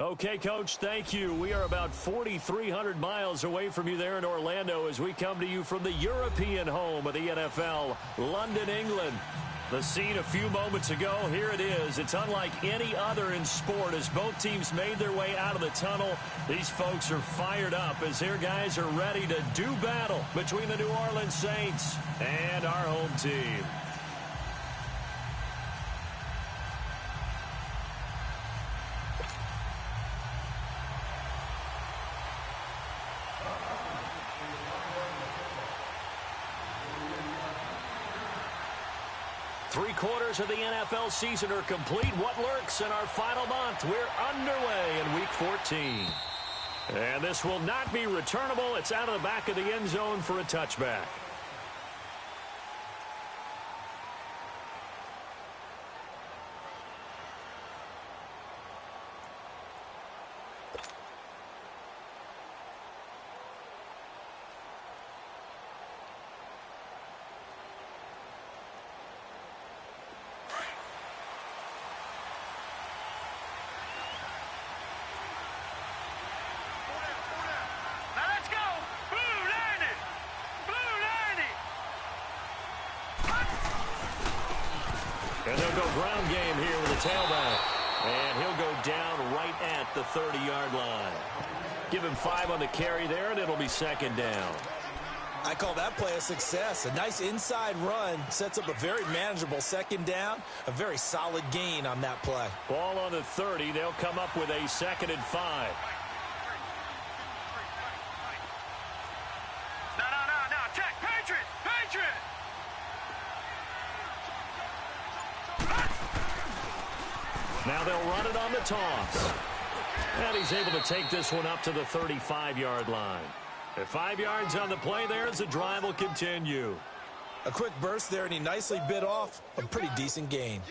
Okay, Coach, thank you. We are about 4,300 miles away from you there in Orlando as we come to you from the European home of the NFL, London, England. The scene a few moments ago, here it is. It's unlike any other in sport as both teams made their way out of the tunnel. These folks are fired up as their guys are ready to do battle between the New Orleans Saints and our home team. Three-quarters of the NFL season are complete. What lurks in our final month? We're underway in Week 14. And this will not be returnable. It's out of the back of the end zone for a touchback. And they'll go ground game here with a tailback. And he'll go down right at the 30-yard line. Give him 5 on the carry there, and it'll be second down. I call that play a success. A nice inside run sets up a very manageable second down. A very solid gain on that play. Ball on the 30. They'll come up with a 2nd and 5. No. Check. Patriot. Now they'll run it on the toss. And he's able to take this one up to the 35-yard line. At 5 yards on the play there as the drive will continue. A quick burst there, and he nicely bit off a pretty decent gain.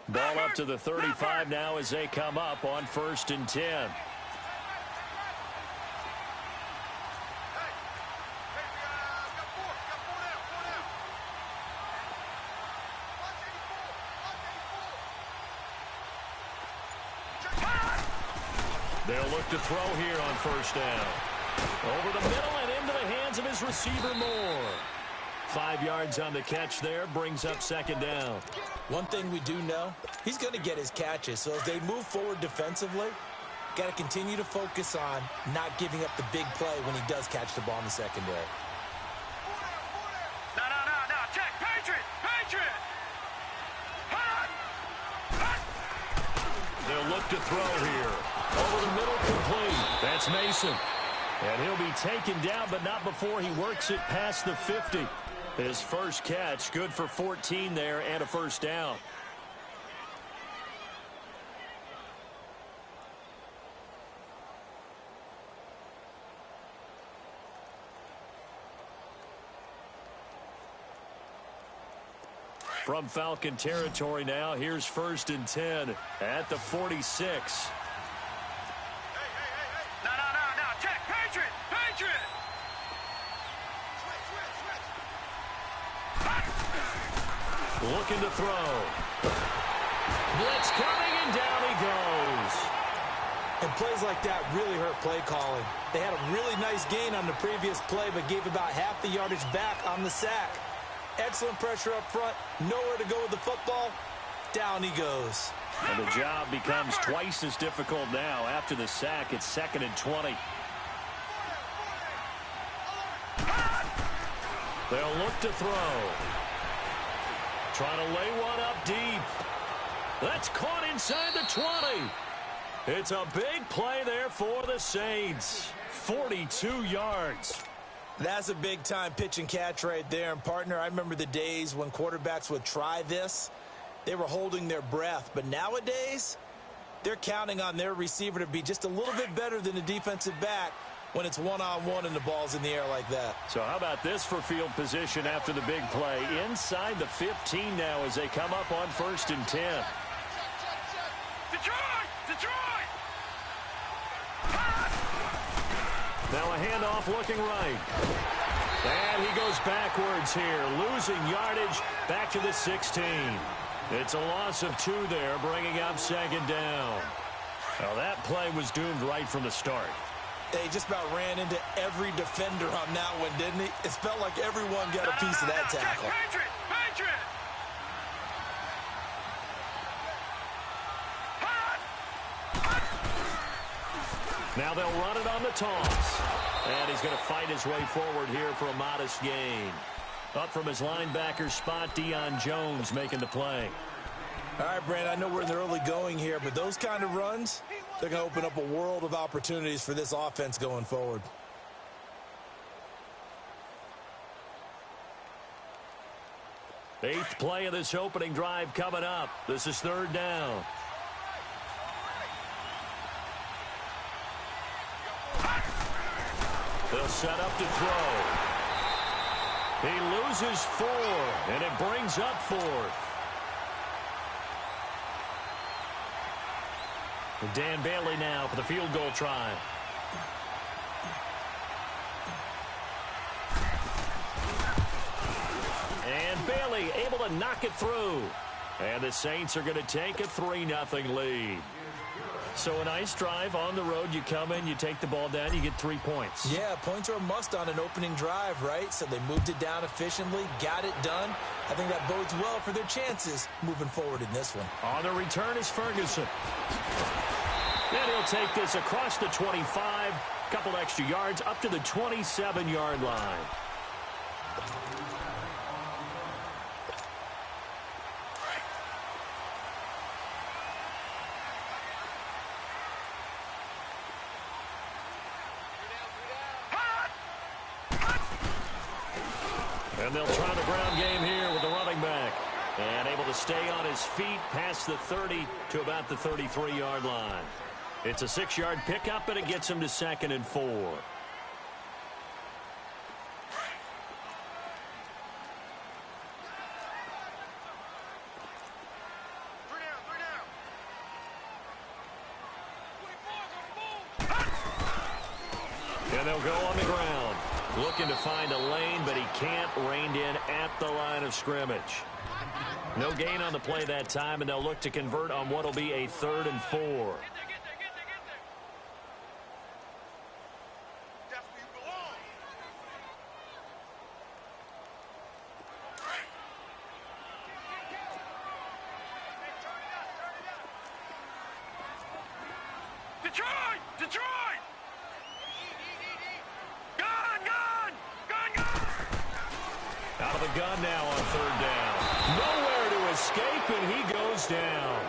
Ball up to the 35 now as they come up on 1st and 10. They'll look to throw here on 1st down. Over the middle and into the hands of his receiver Moore. 5 yards on the catch there, brings up 2nd down. One thing we do know, he's going to get his catches. So as they move forward defensively, got to continue to focus on not giving up the big play when he does catch the ball in the secondary. No. Check. Patriot. They'll look to throw here. Over the middle, complete. That's Mason. And he'll be taken down, but not before he works it past the 50. His first catch, good for 14 there and a 1st down. From Falcon territory now, here's 1st and 10 at the 46. No. Check. Patriot. Looking to throw. Blitz coming, and down he goes. And plays like that really hurt play calling. They had a really nice gain on the previous play, but gave about half the yardage back on the sack. Excellent pressure up front. Nowhere to go with the football. Down he goes. And the job becomes twice as difficult now. After the sack, it's 2nd and 20. They'll look to throw. Trying to lay one up deep. That's caught inside the 20. It's a big play there for the Saints. 42 yards. That's a big-time pitch and catch right there. And, partner, I remember the days when quarterbacks would try this. They were holding their breath. But nowadays, they're counting on their receiver to be just a little bit better than the defensive back when it's one-on-one and the ball's in the air like that. So how about this for field position after the big play? Inside the 15 now as they come up on 1st and 10. Detroit! Now a handoff looking right. And he goes backwards here, losing yardage back to the 16. It's a loss of 2 there, bringing up second down. Well, that play was doomed right from the start. They just about ran into every defender on that one, didn't he? It felt like everyone got a piece of that tackle. Patriot! Patriot! Now they'll run it on the toss. And he's going to fight his way forward here for a modest gain. Up from his linebacker spot, Deion Jones making the play. All right, Brandon, I know we're in the early going here, but those kind of runs, they're going to open up a world of opportunities for this offense going forward. Eighth play of this opening drive coming up. This is third down. They'll set up to throw. He loses 4, and it brings up 4th. Dan Bailey now for the field goal try. And Bailey able to knock it through. And the Saints are going to take a 3-0 lead. So a nice drive on the road. You come in, you take the ball down, you get 3 points. Yeah, points are a must on an opening drive, right? So they moved it down efficiently, got it done. I think that bodes well for their chances moving forward in this one. On the return is Ferguson. And he'll take this across the 25, couple extra yards, up to the 27-yard line. And they'll try the ground game here with the running back. And able to stay on his feet past the 30 to about the 33-yard line. It's a 6-yard pickup, and it gets him to 2nd and 4. And they'll go on the ground. Looking to find a lane, but he can't. Reined in at the line of scrimmage. No gain on the play that time, and they'll look to convert on what will be a 3rd and 4. Detroit! Detroit! Gun! Out of the gun now on 3rd down. Nowhere to escape, and he goes down.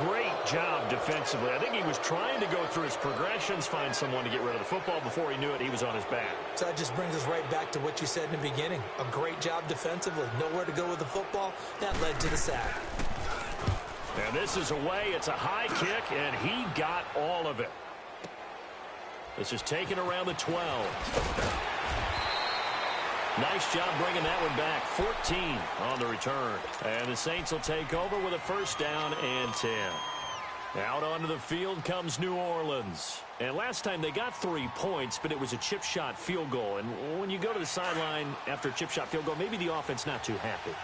Great job defensively. I think he was trying to go through his progressions, find someone to get rid of the football. Before he knew it, he was on his back. So that just brings us right back to what you said in the beginning. A great job defensively. Nowhere to go with the football. That led to the sack. And this is away. It's a high kick, and he got all of it. This is taken around the 12. Nice job bringing that one back. 14 on the return. And the Saints will take over with a 1st down and 10. Out onto the field comes New Orleans. And last time they got 3 points, but it was a chip shot field goal. And when you go to the sideline after a chip shot field goal, maybe the offense not too happy.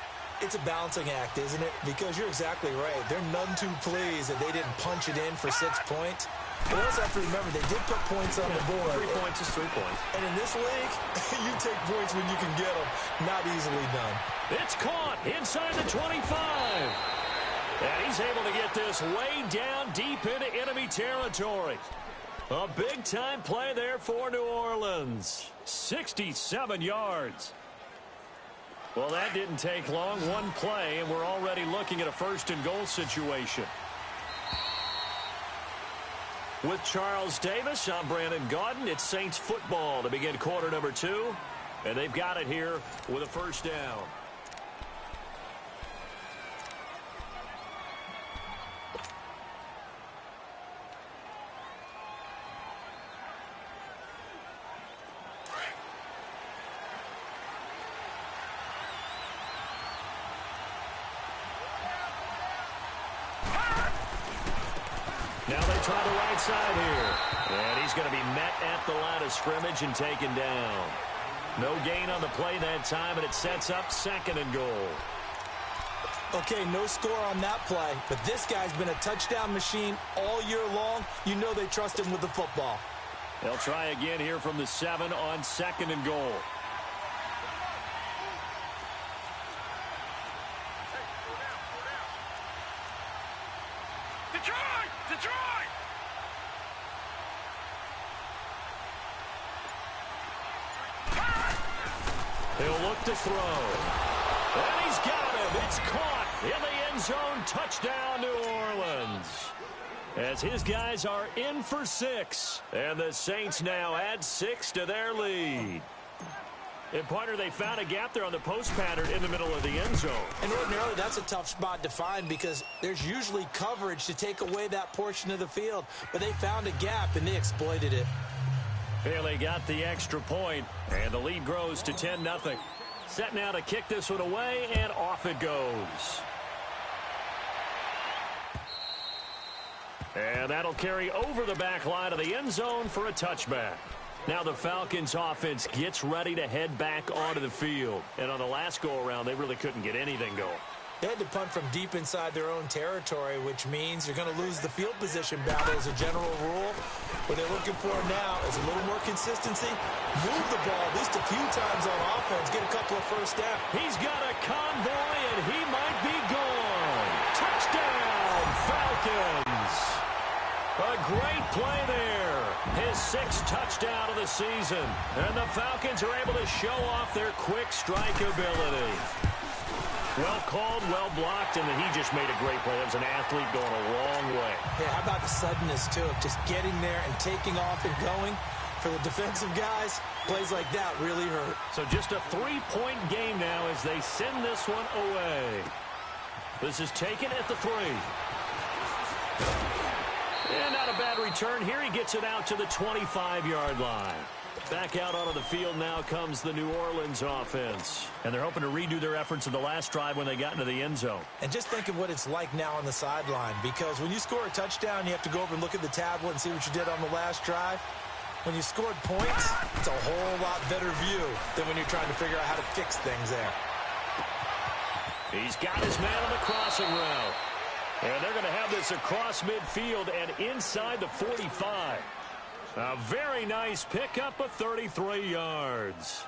It's a balancing act, isn't it? Because you're exactly right. They're none too pleased that they didn't punch it in for 6 points. But also have to remember, they did put points on the board. 3 points is 3 points. And in this league, you take points when you can get them. Not easily done. It's caught inside the 25. And he's able to get this way down deep into enemy territory. A big-time play there for New Orleans. 67 yards. Well, that didn't take long. One play, and we're already looking at a 1st and goal situation. With Charles Davis, I'm Brandon Gaudin. It's Saints football to begin quarter number 2. And they've got it here with a 1st down. Now they try the right side here. And he's going to be met at the line of scrimmage and taken down. No gain on the play that time, and it sets up 2nd and goal. Okay, no score on that play, but this guy's been a touchdown machine all year long. You know they trust him with the football. They'll try again here from the 7 on 2nd and goal. Detroit! Detroit! He'll look to throw. And he's got him. It's caught in the end zone. Touchdown, New Orleans. As his guys are in for 6. And the Saints now add 6 to their lead. And, partner, they found a gap there on the post pattern in the middle of the end zone. And ordinarily, that's a tough spot to find because there's usually coverage to take away that portion of the field. But they found a gap, and they exploited it. Bailey got the extra point, and the lead grows to 10-0. Set now to kick this one away, and off it goes. And that'll carry over the back line of the end zone for a touchback. Now the Falcons offense gets ready to head back onto the field. And on the last go-around, they really couldn't get anything going. They had to punt from deep inside their own territory, which means you're going to lose the field position battle as a general rule. What they're looking for now is a little more consistency. Move the ball at least a few times on offense. Get a couple of first downs. He's got a convoy, and he might be gone. Touchdown, Falcons. A great play there. His 6th touchdown of the season. And the Falcons are able to show off their quick strike ability. Well called, well blocked, and he just made a great play. That was an athlete going a long way. Yeah, how about the suddenness, too, of just getting there and taking off and going? For the defensive guys, plays like that really hurt. So just a 3-point game now as they send this one away. This is taken at the 3. And not a bad return here. He gets it out to the 25-yard line. Back out onto the field now comes the New Orleans offense. And they're hoping to redo their efforts in the last drive when they got into the end zone. And just think of what it's like now on the sideline. Because when you score a touchdown, you have to go over and look at the tablet and see what you did on the last drive. When you scored points, it's a whole lot better view than when you're trying to figure out how to fix things there. He's got his man on the crossing route. And they're going to have this across midfield and inside the 45. A very nice pickup of 33 yards.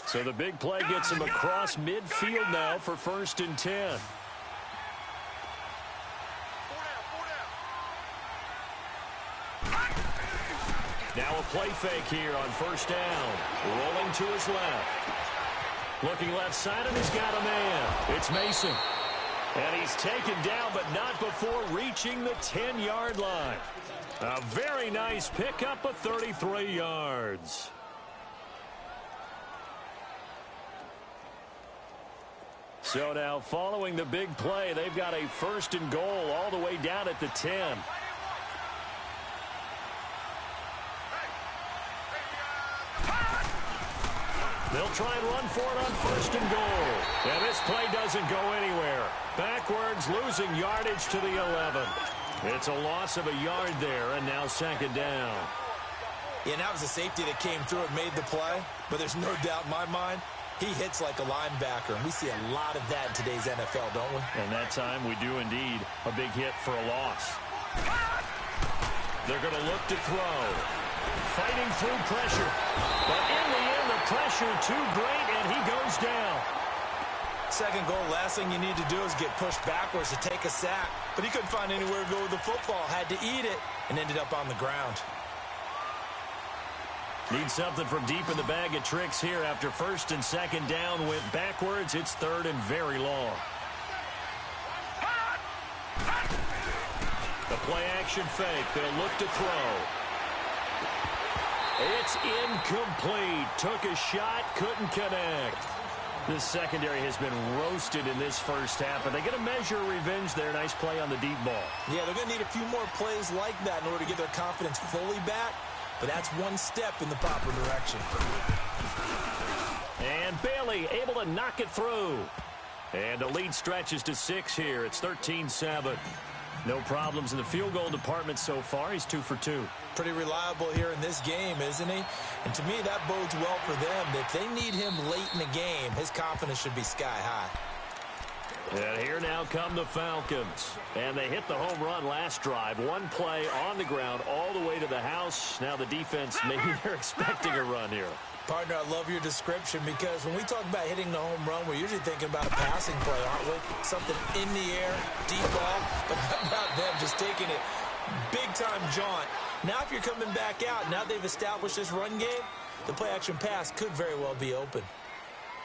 So the big play gets him across midfield now for 1st and 10. Now a play fake here on 1st down. Rolling to his left. Looking left side, and he's got a man. It's Mason. And he's taken down, but not before reaching the 10-yard line. A very nice pickup of 33 yards. So now following the big play, they've got a 1st and goal all the way down at the 10. They'll try and run for it on 1st and goal. And this play doesn't go anywhere. Backwards, losing yardage to the 11. It's a loss of a yard there, and now 2nd down. Yeah, and that was a safety that came through and made the play. But there's no doubt in my mind, he hits like a linebacker. And we see a lot of that in today's NFL, don't we? And that time we do indeed. A big hit for a loss. They're going to look to throw. Fighting through pressure. But in the end, the pressure too great, and he goes down. 2nd goal, last thing you need to do is get pushed backwards to take a sack. But he couldn't find anywhere to go with the football. Had to eat it and ended up on the ground. Need something from deep in the bag of tricks here after 1st and 2nd down went backwards. It's 3rd and very long. The play action fake. They'll look to throw. It's incomplete. Took a shot, couldn't connect. This secondary has been roasted in this first half, but they get a measure of revenge there. Nice play on the deep ball. Yeah, they're going to need a few more plays like that in order to get their confidence fully back, but that's one step in the proper direction. And Bailey able to knock it through. And the lead stretches to 6 here. It's 13-7. No problems in the field goal department so far. He's 2 for 2. Pretty reliable here in this game, isn't he? And to me, that bodes well for them. If they need him late in the game, his confidence should be sky high. And here now come the Falcons. And they hit the home run last drive. One play on the ground all the way to the house. Now the defense, maybe they're expecting a run here. Partner, I love your description because when we talk about hitting the home run, we're usually thinking about a passing play, aren't we? Something in the air, deep ball. But how about them just taking it big-time jaunt? Now if you're coming back out, now they've established this run game, the play-action pass could very well be open.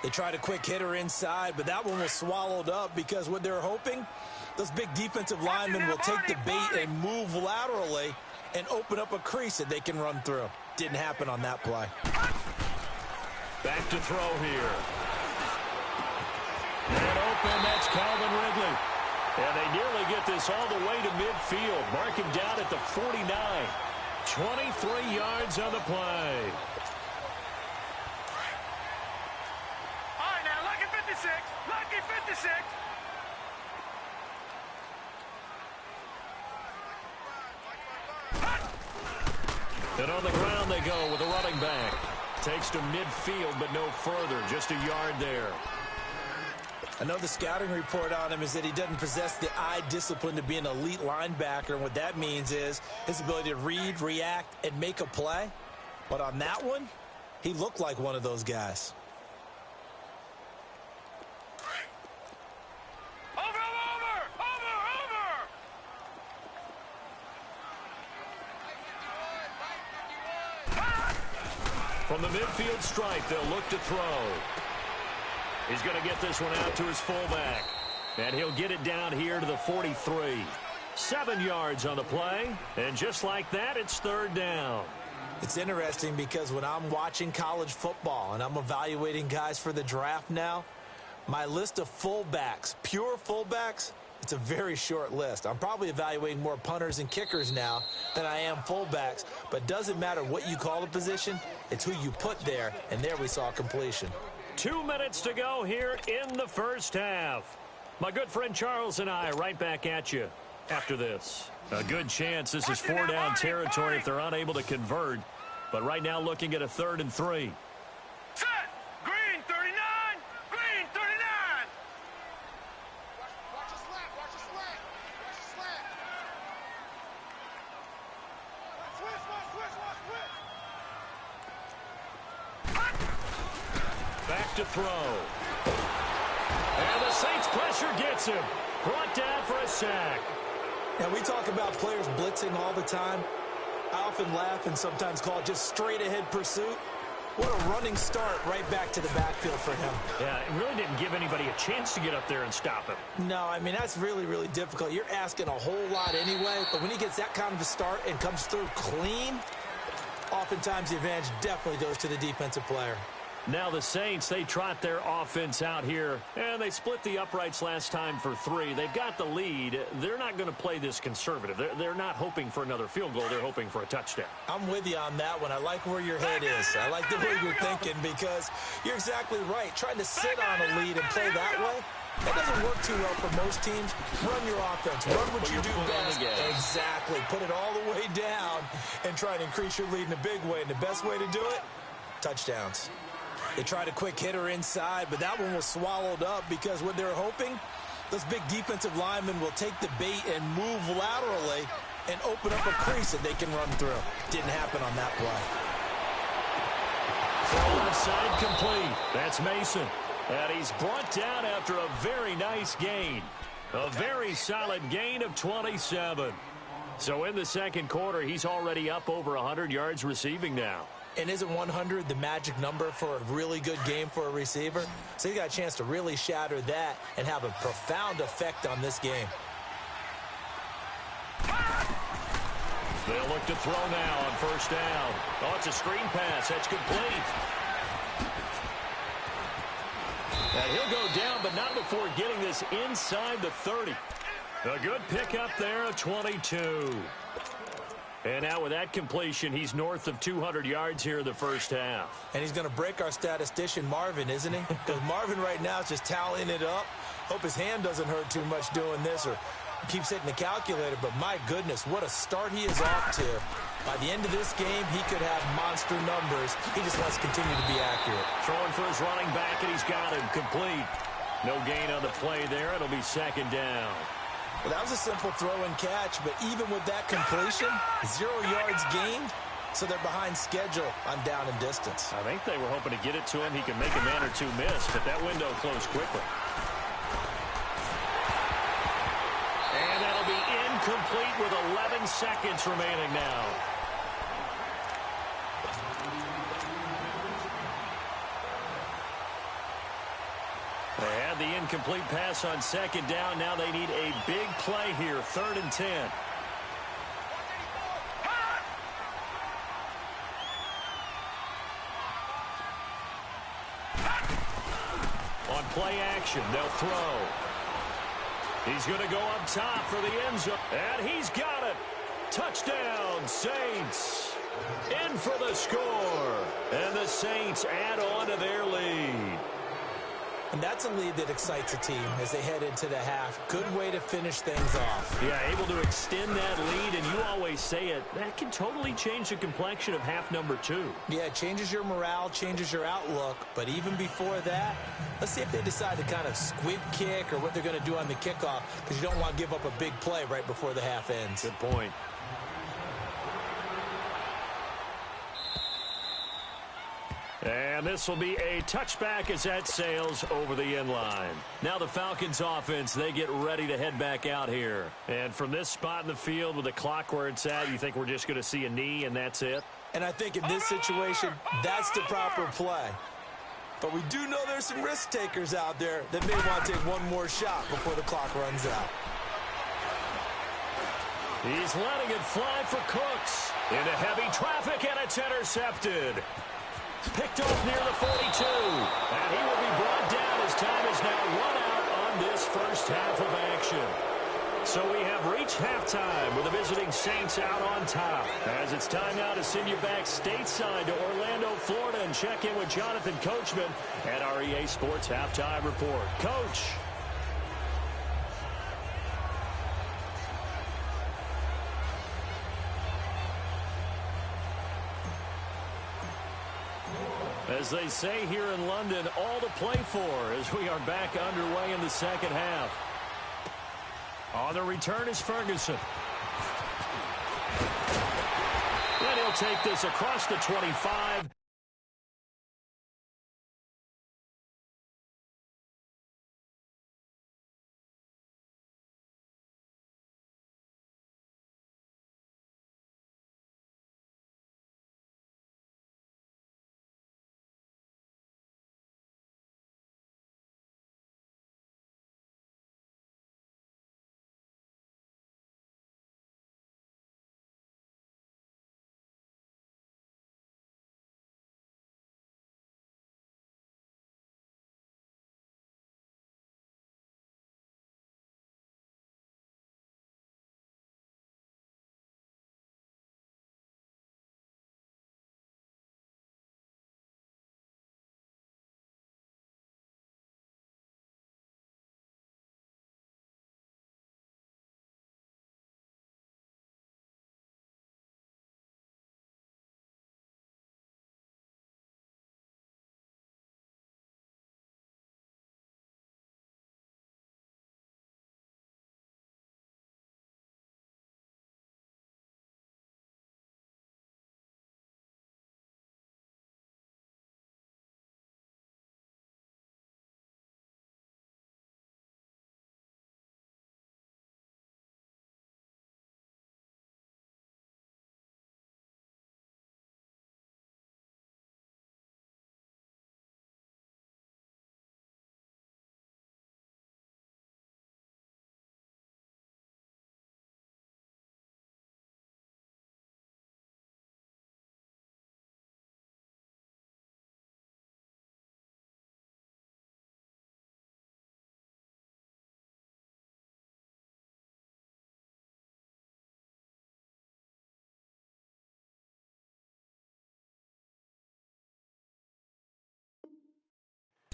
They tried a quick hitter inside, but that one was swallowed up because what they're hoping, those big defensive linemen will take the bait and move laterally and open up a crease that they can run through. Didn't happen on that play. Back to throw here. And open, that's Calvin Ridley. And they nearly get this all the way to midfield. Mark him down at the 49. 23 yards on the play. All right, now, lucky 56. Lucky 56. And on the ground they go with a running back. Takes to midfield, but no further. Just a yard there. I know the scouting report on him is that he doesn't possess the eye discipline to be an elite linebacker. And what that means is his ability to read, react, and make a play. But on that one, he looked like one of those guys. From the midfield stripe, they'll look to throw. He's going to get this one out to his fullback. And he'll get it down here to the 43. 7 yards on the play. And just like that, it's third down. It's interesting because when I'm watching college football and I'm evaluating guys for the draft now, my list of fullbacks, pure fullbacks, it's a very short list. I'm probably evaluating more punters and kickers now than I am fullbacks. But doesn't matter what you call a position, it's who you put there. And there we saw completion. 2 minutes to go here in the first half. My good friend Charles and I right back at you after this. A good chance this is 4-down territory if they're unable to convert. But right now looking at a 3rd and 3. Set. Green 39. Green 39. Watch the slant. Watch the slant. Watch the slant. Switch. Back to throw. And the Saints pressure gets him. Brought down for a sack. Now, we talk about players blitzing all the time. I often laugh and sometimes call it just straight-ahead pursuit. What a running start right back to the backfield for him. Yeah, it really didn't give anybody a chance to get up there and stop him. No, I mean, that's really, really difficult. You're asking a whole lot anyway, but when he gets that kind of a start and comes through clean, oftentimes the advantage definitely goes to the defensive player. Now the Saints, they trot their offense out here, and they split the uprights last time for 3. They've got the lead. They're not going to play this conservative. They're not hoping for another field goal. They're hoping for a touchdown. I'm with you on that one. I like where your head is. I like the way you're thinking because you're exactly right. Trying to sit on a lead and play that way, that doesn't work too well for most teams. Run your offense. Run what you do best. Exactly. Put it all the way down and try to increase your lead in a big way. And the best way to do it, touchdowns. They tried a quick hitter inside, but that one was swallowed up because what they're hoping, those big defensive linemen will take the bait and move laterally and open up a crease that they can run through. Didn't happen on that play. Throw outside complete. That's Mason. And he's brought down after a very nice gain. A very solid gain of 27. So in the second quarter, he's already up over 100 yards receiving now. And isn't 100 the magic number for a really good game for a receiver? So he got a chance to really shatter that and have a profound effect on this game. They'll look to throw now on first down. Oh, it's a screen pass. That's complete. And he'll go down, but not before getting this inside the 30. A good pickup there of 22. And now with that completion, he's north of 200 yards here in the first half. And he's going to break our statistician, Marvin, isn't he? Because Marvin right now is just tallying it up. Hope his hand doesn't hurt too much doing this, or keeps hitting the calculator, but my goodness, what a start he is off to. By the end of this game, he could have monster numbers. He just wants to continue to be accurate. Throwing for his running back, and he's got him complete. No gain on the play there. It'll be second down. Well, that was a simple throw and catch, but even with that completion, 0 yards gained, so they're behind schedule on down and distance. I think they were hoping to get it to him. He could make a man or two miss, but that window closed quickly. And that'll be incomplete with 11 seconds remaining now. They had the incomplete pass on second down. Now they need a big play here, 3rd and 10. On play action, they'll throw. He's going to go up top for the end zone. And he's got it. Touchdown, Saints. In for the score. And the Saints add on to their lead. And that's a lead that excites a team as they head into the half. Good way to finish things off. Yeah, able to extend that lead, and you always say it, that can totally change the complexion of half number 2. Yeah, it changes your morale, changes your outlook. But even before that, let's see if they decide to kind of squib kick or what they're going to do on the kickoff, because you don't want to give up a big play right before the half ends. Good point. And this will be a touchback as that sails over the end line. Now the Falcons offense, they get ready to head back out here. And from this spot in the field with the clock where it's at, you think we're just going to see a knee and that's it? And I think in this situation, that's the proper play. But we do know there's some risk takers out there that may want to take one more shot before the clock runs out. He's letting it fly for Cooks. Into heavy traffic, and it's intercepted. Picked off near the 42. And he will be brought down as time is now run out on this first half of action. So we have reached halftime with the visiting Saints out on top. As it's time now to send you back stateside to Orlando, Florida, and check in with Jonathan Coachman at our EA Sports Halftime Report. Coach. As they say here in London, all to play for as we are back underway in the second half. On the return is Ferguson. And he'll take this across the 25.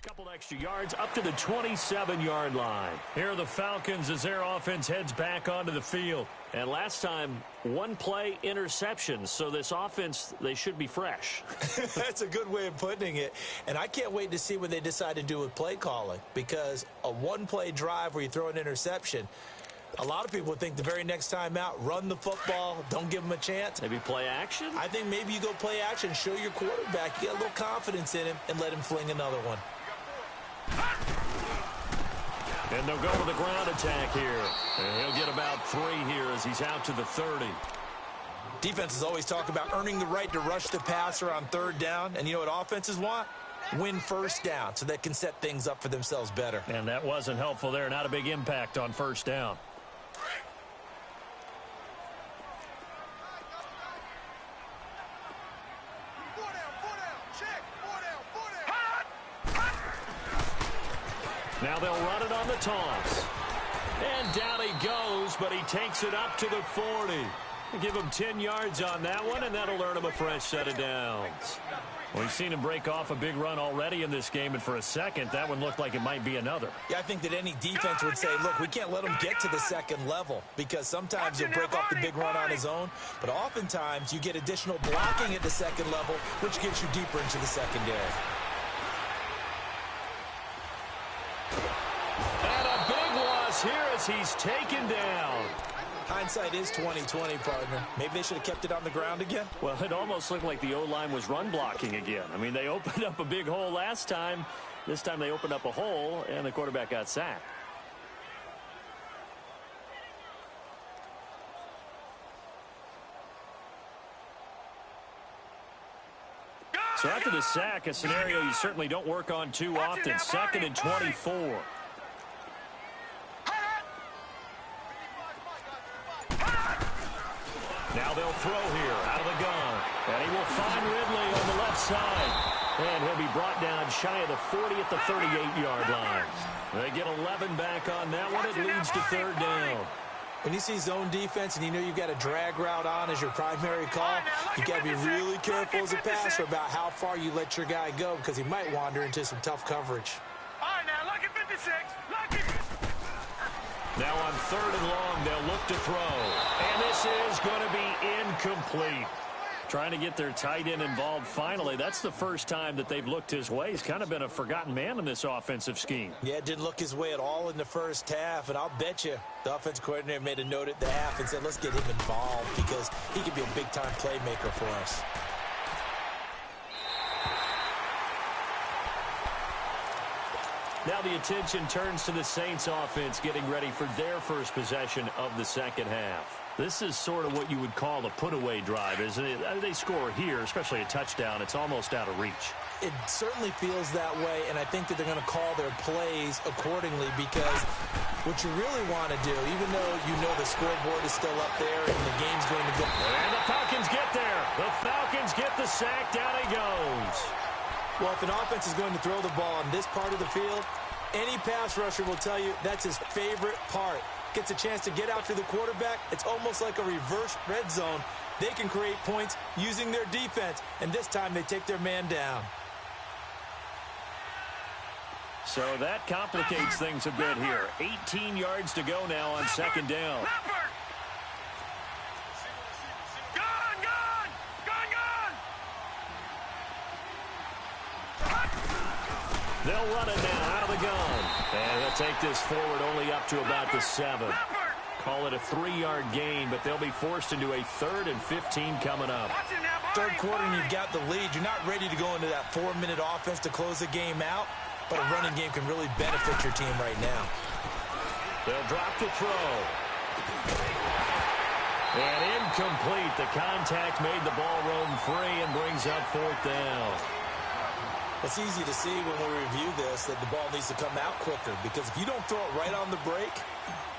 Couple extra yards up to the 27-yard line. Here are the Falcons as their offense heads back onto the field. And last time, one play interception. So this offense, they should be fresh. That's a good way of putting it. And I can't wait to see what they decide to do with play calling, because a one-play drive where you throw an interception, a lot of people think the very next time out, run the football, don't give them a chance. Maybe play action? I think maybe you go play action, show your quarterback, you get a little confidence in him, and let him fling another one. And they'll go to the ground attack here. And he'll get about 3 here as he's out to the 30. Defenses always talk about earning the right to rush the passer on third down. And you know what offenses want? Win first down so they can set things up for themselves better. And that wasn't helpful there. Not a big impact on first down. Now they'll run it on the toss. And down he goes, but he takes it up to the 40. Give him 10 yards on that one, and that'll earn him a fresh set of downs. Well, we've seen him break off a big run already in this game, and for a second, that one looked like it might be another. Yeah, I think that any defense would say, look, we can't let him get to the second level, because sometimes he'll break off the big run on his own, but oftentimes you get additional blocking at the second level, which gets you deeper into the secondary. And a big loss here as he's taken down. Hindsight is 20/20, partner. Maybe they should have kept it on the ground again. Well, it almost looked like the O-line was run blocking again. I mean, they opened up a big hole last time. This time they opened up a hole, and the quarterback got sacked. So after the sack, a scenario you certainly don't work on too often. 2nd and 24. Now they'll throw here out of the gun. And he will find Ridley on the left side. And he'll be brought down shy of the 40 at the 38-yard line. They get 11 back on that one. It leads to third down. When you see zone defense and you know you've got a drag route on as your primary call, you got to be really careful as a passer about how far you let your guy go, because he might wander into some tough coverage. All right, now, look at 56. Look at... Now on 3rd and long, they'll look to throw. And this is going to be incomplete. Trying to get their tight end involved finally. That's the first time that they've looked his way. He's kind of been a forgotten man in this offensive scheme. Yeah, it didn't look his way at all in the first half, and I'll bet you the offensive coordinator made a note at the half and said, let's get him involved because he could be a big-time playmaker for us. Now the attention turns to the Saints offense getting ready for their first possession of the second half. This is sort of what you would call a put-away drive, isn't it? They score here, especially a touchdown. It's almost out of reach. It certainly feels that way, and I think that they're going to call their plays accordingly, because what you really want to do, even though you know the scoreboard is still up there and the game's going to go... And the Falcons get there. The Falcons get the sack. Down he goes. Well, if an offense is going to throw the ball on this part of the field, any pass rusher will tell you that's his favorite part. Gets a chance to get out to the quarterback. It's almost like a reverse red zone. They can create points using their defense, and this time they take their man down. So that complicates things a bit here. 18 yards to go now on 2nd down. They'll run it now out of the gun. And they'll take this forward only up to about the 7. Call it a 3-yard gain, but they'll be forced into a 3rd and 15 coming up. Third quarter and you've got the lead. You're not ready to go into that 4-minute offense to close the game out, but a running game can really benefit your team right now. They'll drop the throw. And incomplete. The contact made the ball roam free and brings up 4th down. It's easy to see when we review this that the ball needs to come out quicker, because if you don't throw it right on the break,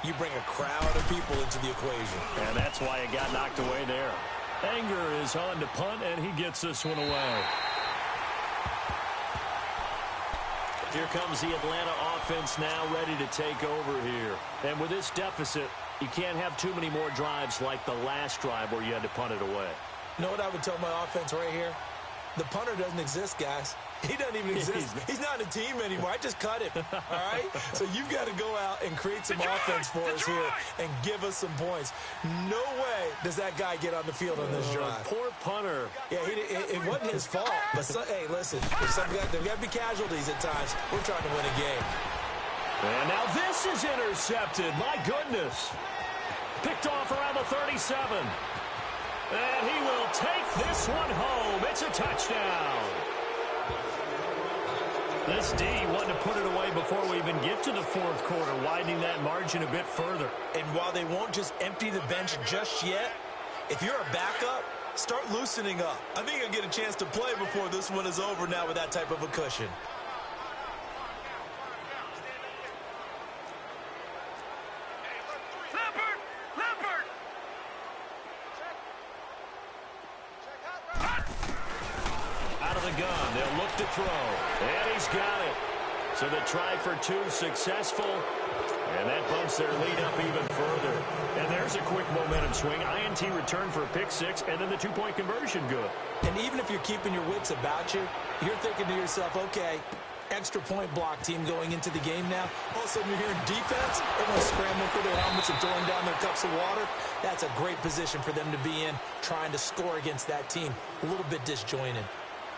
you bring a crowd of people into the equation. And that's why it got knocked away there. Anger is on to punt, and he gets this one away. Here comes the Atlanta offense now ready to take over here. And with this deficit, you can't have too many more drives like the last drive where you had to punt it away. You know what I would tell my offense right here? The punter doesn't exist, guys. He doesn't even exist. He's not a team anymore. I just cut him, all right? So you've got to go out and create some offense for us here and give us some points. No way does that guy get on the field on this drive. Poor punter. Yeah, it wasn't his fault. But, hey, listen, there's got to be casualties at times. We're trying to win a game. And now this is intercepted. My goodness. Picked off around the 37. And he will take this one home. It's a touchdown. This D wanted to put it away before we even get to the fourth quarter, widening that margin a bit further. And while they won't just empty the bench just yet, if you're a backup, start loosening up. I think you'll get a chance to play before this one is over now with that type of a cushion. Gun. They'll look to throw. And he's got it. So the try for two successful. And that bumps their lead up even further. And there's a quick momentum swing. INT return for a pick six, and then the two-point conversion good. And even if you're keeping your wits about you, you're thinking to yourself, okay, extra point block team going into the game now. All of a sudden you're hearing defense. Everyone's scrambling for their helmets and throwing down their cups of water. That's a great position for them to be in, trying to score against that team. A little bit disjointed.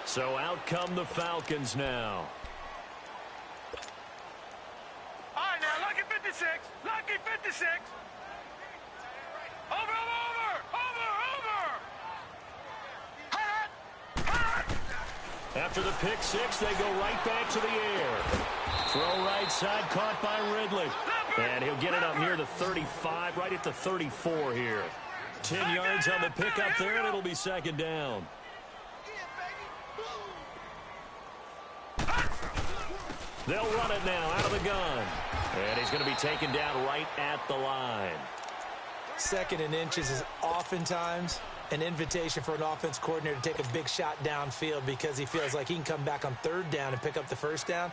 So out come the Falcons now. All right, now, lucky 56. Lucky 56. Over. Hot. After the pick six, they go right back to the air. Throw right side, caught by Ridley. And he'll get it up near the 35, right at the 34 here. 10 yards on the pickup there, and it'll be second down. They'll run it now out of the gun. And he's going to be taken down right at the line. Second and inches is oftentimes an invitation for an offense coordinator to take a big shot downfield because he feels like he can come back on third down and pick up the first down.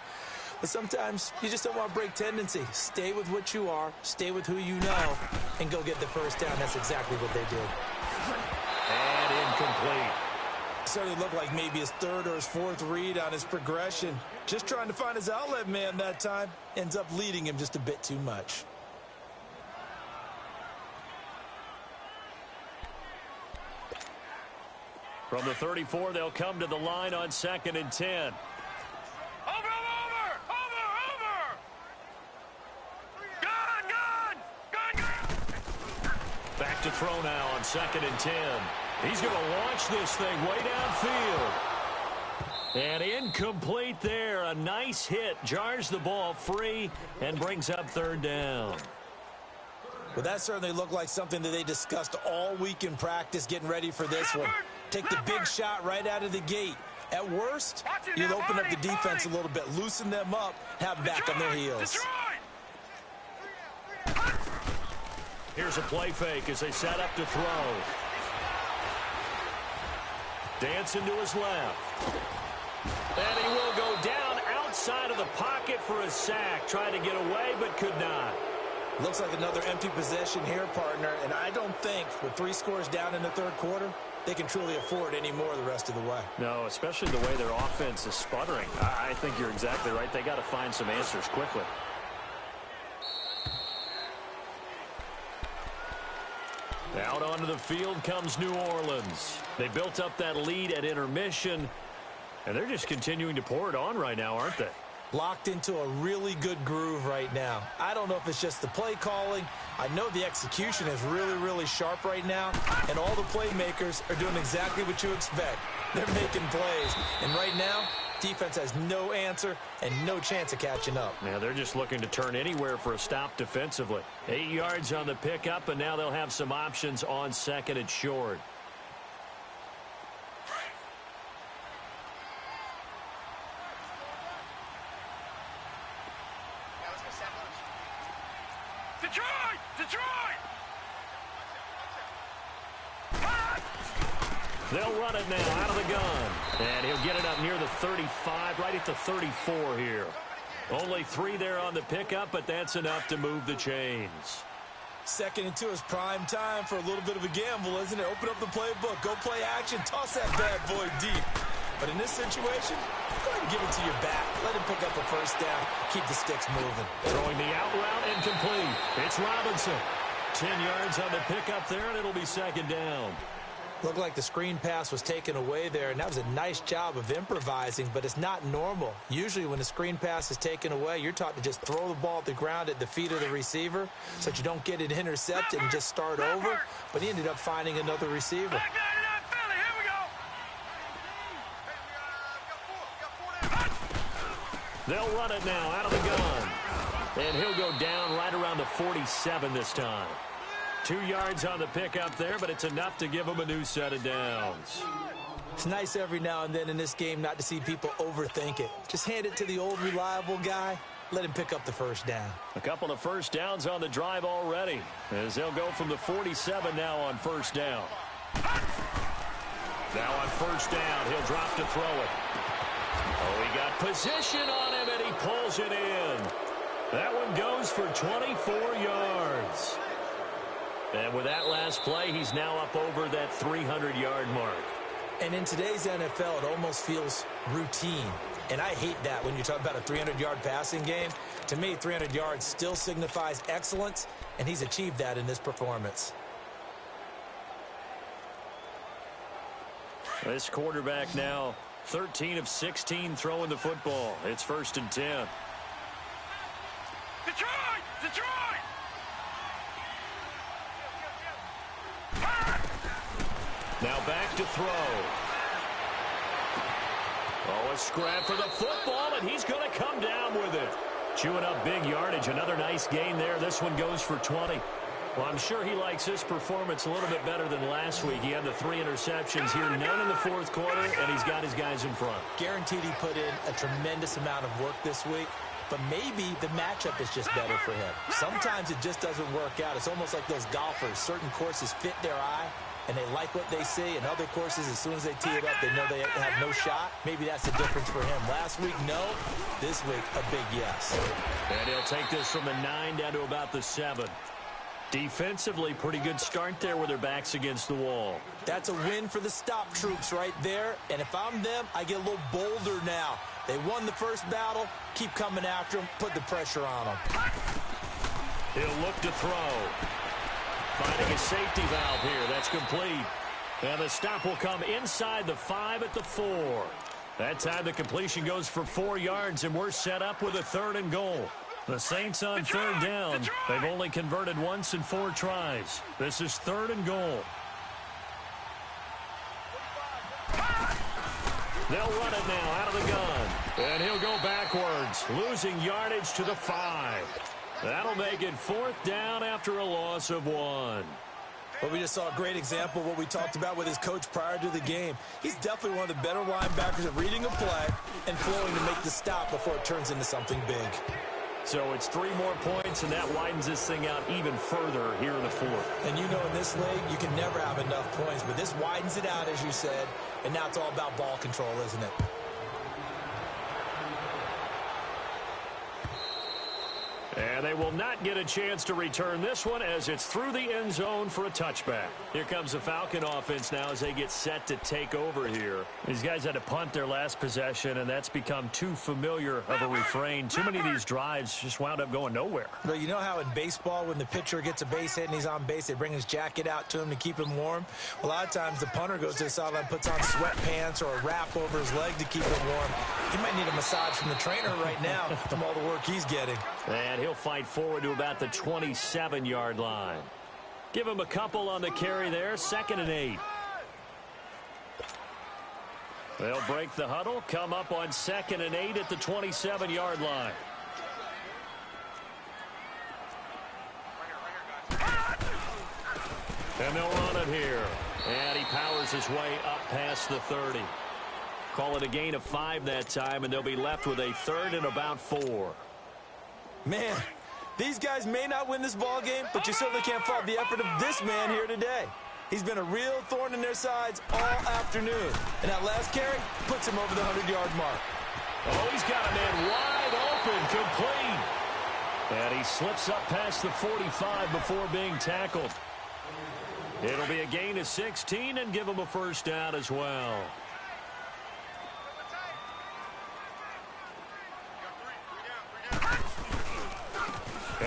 But sometimes you just don't want to break tendency. Stay with what you are, stay with who you know, and go get the first down. That's exactly what they did. And incomplete. Certainly looked like maybe his third or his fourth read on his progression. Just trying to find his outlet man that time. Ends up leading him just a bit too much. From the 34, they'll come to the line on 2nd and 10. Over. Gun. Back to throw now on 2nd and 10. He's going to launch this thing way downfield. And incomplete there. A nice hit. Jars the ball free and brings up third down. Well, that certainly looked like something that they discussed all week in practice getting ready for this one. Take the big shot right out of the gate. At worst, you'll open up the defense a little bit, loosen them up, have them back on their heels. Here's a play fake as they set up to throw. Dancing to his left. And he will go down outside of the pocket for a sack. Trying to get away, but could not. Looks like another empty possession here, partner. And I don't think with 3 scores down in the third quarter, they can truly afford any more the rest of the way. No, especially the way their offense is sputtering. I think you're exactly right. They got to find some answers quickly. Out onto the field comes New Orleans. They built up that lead at intermission, and they're just continuing to pour it on right now, aren't they? Locked into a really good groove right now. I don't know if it's just the play calling. I know the execution is really, really sharp right now, and all the playmakers are doing exactly what you expect. They're making plays, and right now, defense has no answer and no chance of catching up. Now they're just looking to turn anywhere for a stop defensively. 8 yards on the pickup, and now they'll have some options on 2nd and short. Detroit! They'll run it now out of the gun. And he'll get it up near the 35, right at the 34 here. Only 3 there on the pickup, but that's enough to move the chains. 2nd and 2 is prime time for a little bit of a gamble, isn't it? Open up the playbook, go play action, toss that bad boy deep. But in this situation, go ahead and give it to your back. Let him pick up a first down. Keep the sticks moving. Throwing the out route incomplete. It's Robinson. 10 yards on the pickup there, and it'll be second down. Looked like the screen pass was taken away there, and that was a nice job of improvising, but it's not normal. Usually when the screen pass is taken away, you're taught to just throw the ball at the ground at the feet of the receiver so that you don't get it intercepted and just start over, but he ended up finding another receiver. They'll run it now out of the gun. And he'll go down right around the 47 this time. 2 yards on the pickup there, but it's enough to give him a new set of downs. It's nice every now and then in this game not to see people overthink it. Just hand it to the old reliable guy. Let him pick up the first down. A couple of first downs on the drive already, as they'll go from the 47 now on first down. Now on first down, he'll drop to throw it. Oh, he got position on him, and he pulls it in. That one goes for 24 yards. And with that last play, he's now up over that 300-yard mark. And in today's NFL, it almost feels routine. And I hate that when you talk about a 300-yard passing game. To me, 300 yards still signifies excellence, and he's achieved that in this performance. This quarterback now 13 of 16 throwing the football. It's 1st and 10. Detroit! Detroit! Now back to throw. Oh, a scrap for the football, and he's going to come down with it. Chewing up big yardage. Another nice gain there. This one goes for 20. Well, I'm sure he likes this performance a little bit better than last week. He had the 3 interceptions here, none in the 4th quarter, and he's got his guys in front. Guaranteed he put in a tremendous amount of work this week, but maybe the matchup is just better for him. Sometimes it just doesn't work out. It's almost like those golfers. Certain courses fit their eye, and they like what they see. And other courses, as soon as they tee it up, they know they have no shot. Maybe that's the difference for him. Last week, no. This week, a big yes. And he'll take this from the 9 down to about the 7. Defensively, pretty good start there with their backs against the wall. That's a win for the stop troops right there. And if I'm them, I get a little bolder now. They won the first battle. Keep coming after them. Put the pressure on them. He'll look to throw. Finding a safety valve here. That's complete. And the stop will come inside the 5 at the 4. That time the completion goes for 4 yards, and we're set up with a 3rd and goal. The Saints on 3rd down. They've only converted once in 4 tries. This is 3rd and goal. They'll run it now out of the gun. And he'll go backwards, losing yardage to the 5. That'll make it 4th down after a loss of 1. Well, we just saw a great example of what we talked about with his coach prior to the game. He's definitely one of the better linebackers at reading a play and flowing to make the stop before it turns into something big. So it's 3 more points, and that widens this thing out even further here in the 4th. And you know in this league, you can never have enough points, but this widens it out, as you said, and now it's all about ball control, isn't it? And they will not get a chance to return this one as it's through the end zone for a touchback. Here comes the Falcon offense now as they get set to take over here. These guys had to punt their last possession, and that's become too familiar of a refrain. Too many of these drives just wound up going nowhere. But you know how in baseball, when the pitcher gets a base hit and he's on base, they bring his jacket out to him to keep him warm? A lot of times the punter goes to the sideline, puts on sweatpants or a wrap over his leg to keep him warm. He might need a massage from the trainer right now from all the work he's getting. And he'll fight forward to about the 27-yard line. Give him a couple on the carry there. 2nd and 8. They'll break the huddle, come up on 2nd and 8 at the 27-yard line. And they'll run it here. And he powers his way up past the 30. Call it a gain of 5 that time, and they'll be left with a 3rd and about 4. Man, these guys may not win this ball game, but you certainly can't fault the effort of this man here today. He's been a real thorn in their sides all afternoon. And that last carry puts him over the 100-yard mark. Oh, he's got a man wide open, complete. And he slips up past the 45 before being tackled. It'll be a gain of 16 and give him a 1st down as well.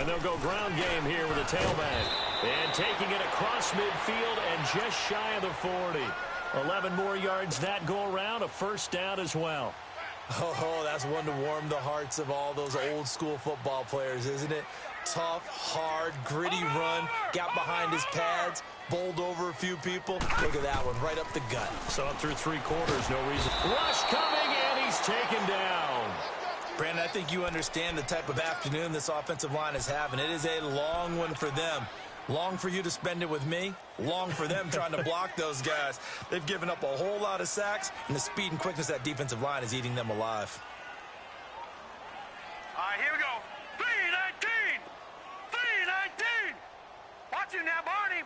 And they'll go ground game here with a tailback. And taking it across midfield and just shy of the 40. 11 more yards that go around, a first down as well. Oh, that's one to warm the hearts of all those old school football players, isn't it? Tough, hard, gritty run, got behind his pads, bowled over a few people. Look at that one, right up the gut. Saw it through 3 quarters, no reason. Rush coming, and he's taken down. Brandon, I think you understand the type of afternoon this offensive line is having. It is a long one for them. Long for you to spend it with me. Long for them trying to block those guys. They've given up a whole lot of sacks, and the speed and quickness of that defensive line is eating them alive. All right, here we go. 3-19. 3-19. Watch him now, Barney.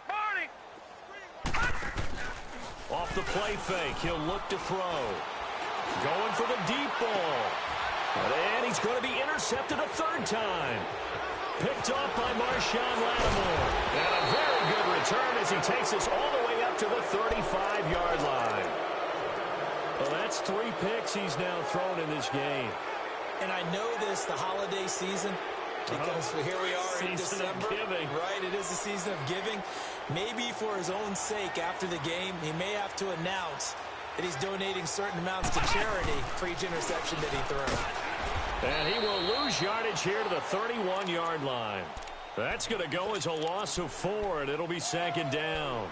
Off the play fake, he'll look to throw. Going for the deep ball. And he's going to be intercepted a 3rd time. Picked off by Marshawn Lattimore. And a very good return as he takes us all the way up to the 35-yard line. Well, that's 3 picks he's now thrown in this game. And I know this, the holiday season, because here we are in December. Of giving. Right, it is the season of giving. Maybe for his own sake after the game, he may have to announce that he's donating certain amounts to charity for each interception that he threw. And he will lose yardage here to the 31-yard line. That's going to go as a loss of 4, and it'll be 2nd down.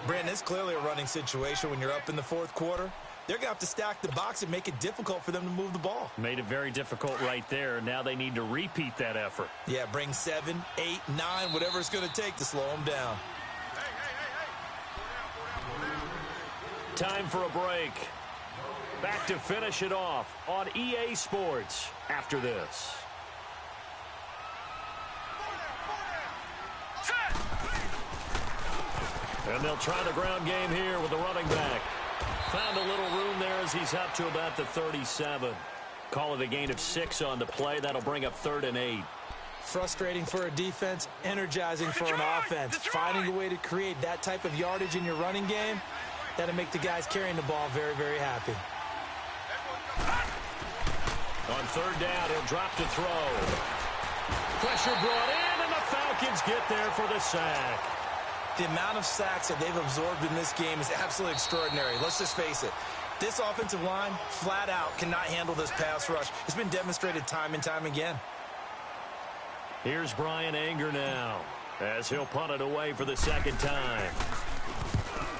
Brandon, it's clearly a running situation when you're up in the 4th quarter. They're going to have to stack the box and make it difficult for them to move the ball. Made it very difficult right there. Now they need to repeat that effort. Yeah, bring 7, 8, 9, whatever it's going to take to slow them down. Time for a break. Back to finish it off on EA Sports after this. And they'll try the ground game here with the running back. Found a little room there as he's up to about the 37. Call it a gain of 6 on the play. That'll bring up 3rd and 8. Frustrating for a defense, energizing for an offense. Finding a way to create that type of yardage in your running game, that'll make the guys carrying the ball very, very happy. On 3rd down, he'll drop to throw. Pressure brought in, and the Falcons get there for the sack. The amount of sacks that they've absorbed in this game is absolutely extraordinary. Let's just face it. This offensive line, flat out, cannot handle this pass rush. It's been demonstrated time and time again. Here's Brian Anger now, as he'll punt it away for the 2nd time.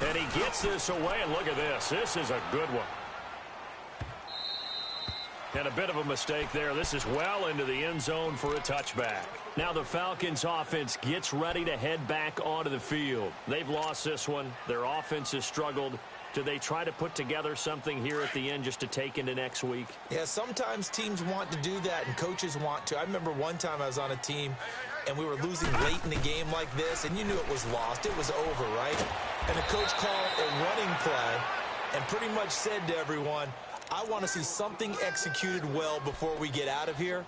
And he gets this away, and look at this. This is a good one. And a bit of a mistake there. This is well into the end zone for a touchback. Now the Falcons offense gets ready to head back onto the field. They've lost this one. Their offense has struggled. Do they try to put together something here at the end just to take into next week? Yeah, sometimes teams want to do that and coaches want to. I remember one time I was on a team and we were losing late in the game like this, and you knew it was lost. It was over, right? And the coach called a running play and pretty much said to everyone, I want to see something executed well before we get out of here.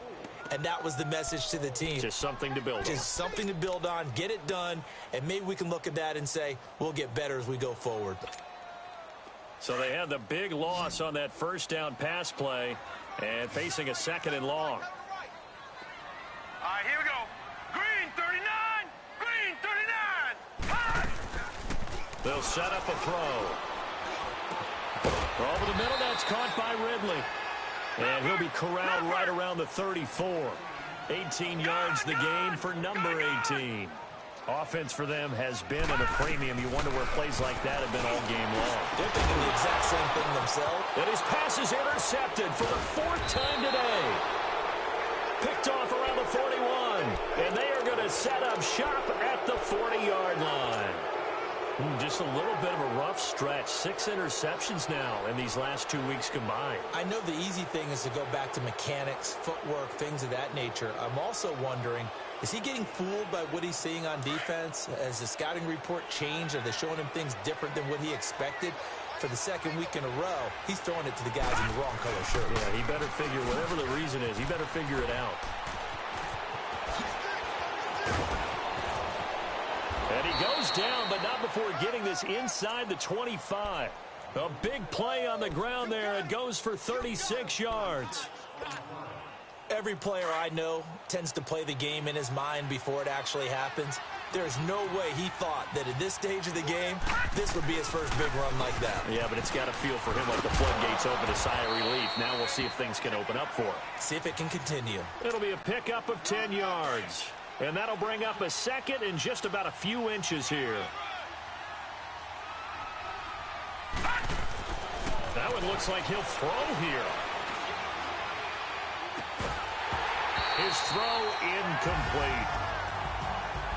And that was the message to the team. Just something to build on. Just something to build on, get it done, and maybe we can look at that and say, we'll get better as we go forward. So they had the big loss on that 1st down pass play and facing a 2nd and long. All right, here we go. Green 39. Green 39. Hot. They'll set up a throw. Over the middle, that's caught by Ridley. And he'll be corralled right around the 34. 18 yards the gain for number 18. Offense for them has been at a premium. You wonder where plays like that have been all game long. They're thinking the exact same thing themselves. And his pass is intercepted for the 4th time today. Picked off around the 41. And they are going to set up shop at the 40-yard line. Just a little bit of a rough stretch. 6 interceptions now in these last 2 weeks combined. I know the easy thing is to go back to mechanics, footwork, things of that nature. I'm also wondering, is he getting fooled by what he's seeing on defense? Has the scouting report changed? Are they showing him things different than what he expected? For the 2nd week in a row, he's throwing it to the guys in the wrong color shirt. Yeah, he better figure, whatever the reason is, he better figure it out. And he goes down, but not before getting this inside the 25. A big play on the ground there. It goes for 36 yards. Every player I know tends to play the game in his mind before it actually happens. There's no way he thought that at this stage of the game, this would be his first big run like that. Yeah, but it's got to feel for him like the floodgates open, a sigh of relief. Now we'll see if things can open up for him. See if it can continue. It'll be a pickup of 10 yards. And that'll bring up a second and just about a few inches here. That one looks like he'll throw here. His throw incomplete.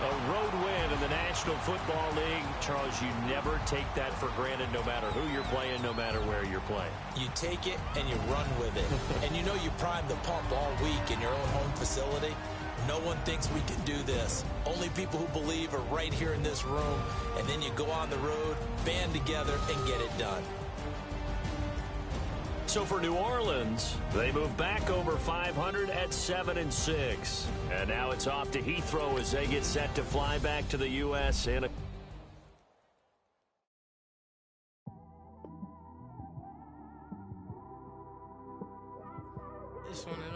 A road win in the National Football League. Charles, you never take that for granted no matter who you're playing, no matter where you're playing. You take it and you run with it. And you know you primed the pump all week in your own home facility. No one thinks we can do this. Only people who believe are right here in this room. And then you go on the road, band together, and get it done. So for New Orleans, they move back over 500 at 7-6. And now it's off to Heathrow as they get set to fly back to the U.S. in a This one